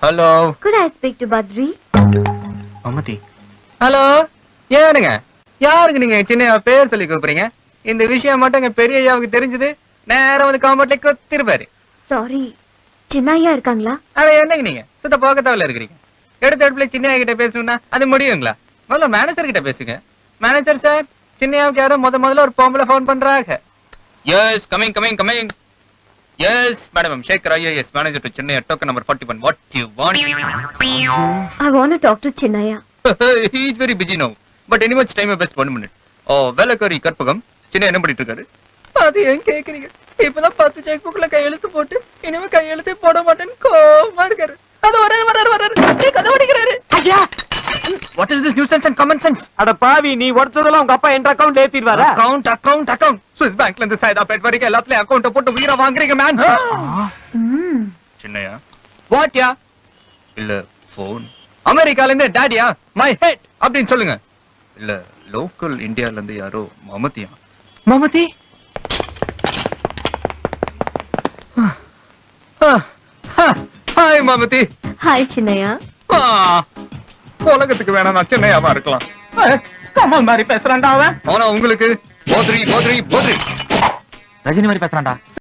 Hello. Could I speak to Badri? மமதி. Hello. ஏனுங்க? யாருக்கு நீங்க சின்ன பேர் சொல்லி கூப்பிடுறீங்க? இந்த விஷயம் மட்டும் எங்க பெரிய ஐயாவுக்கு தெரிஞ்சது நேரா வந்து காம்பவுண்ட்ல கொத்திருப்பாரு. Sorry. சின்னையா இருக்காங்களா? அட என்னங்க நீங்க? சுத்த போக்கத்தாவில இருக்கிறீங்க. எடுத்த இடத்துல சின்ன கிட்ட பேசணும்னா அது முடியுங்களா? முதல்ல மேனேஜர் கிட்ட பேசுங்க. மேனேஜர் சார், சின்னையாவுக்கு யாரோ முதல்ல ஒரு பொம்பளை ஃபோன் பண்றாங்க. Yes, coming. Yes, madam, I'm Shekhar IAS, manager to Chennai, token number 41. What do you want? I want to talk to Chinnaya. He is very busy now. But anyway, time best 1 minute. Oh, வேலைக்காரி கற்பகம் சின்ன என்ன பண்ணிட்டு இருக்காரு? அது ஏன் கேக்குறீங்க? இப்பதான் 10 check புக்ல கையெழுத்து போட்டு இனிமே கையெழுத்தே போட மாட்டேன்னு கோவமா இருக்காரு. அது வராரு. கதை ஓடிக்கிறாரு. ஐயா! What is this nuisance and common sense? அட பாவி, நீ உடச்சதெல்லாம் உங்க அப்பா என்ற அக்கவுண்ட் ஏத்திடுவாரா? அக்கவுண்ட். Swiss bankல இருந்து சைதா பேட் வரைக்கும் எல்லாத்துலயும் அக்கவுண்ட் போட்டு உயிரை வாங்குறீங்க மேன். சின்னையா? What யா? இல்ல போன். அமெரிக்கால இருந்து டாடியா? My head அப்படினு சொல்லுங்க. இல்ல லோக்கல் இந்தியால இருந்து யாரோ மமதியா? மமதி? ஹாய் மமதி. Hi, Chinnaya. உலகத்துக்கு வேணா நான் சின்னையாவா இருக்கலாம். கமல் மாதிரி பேசுறான்டா அவன். ஆனா உங்களுக்கு போத்ரி. ரஜினி மாதிரி பேசுறான்டா.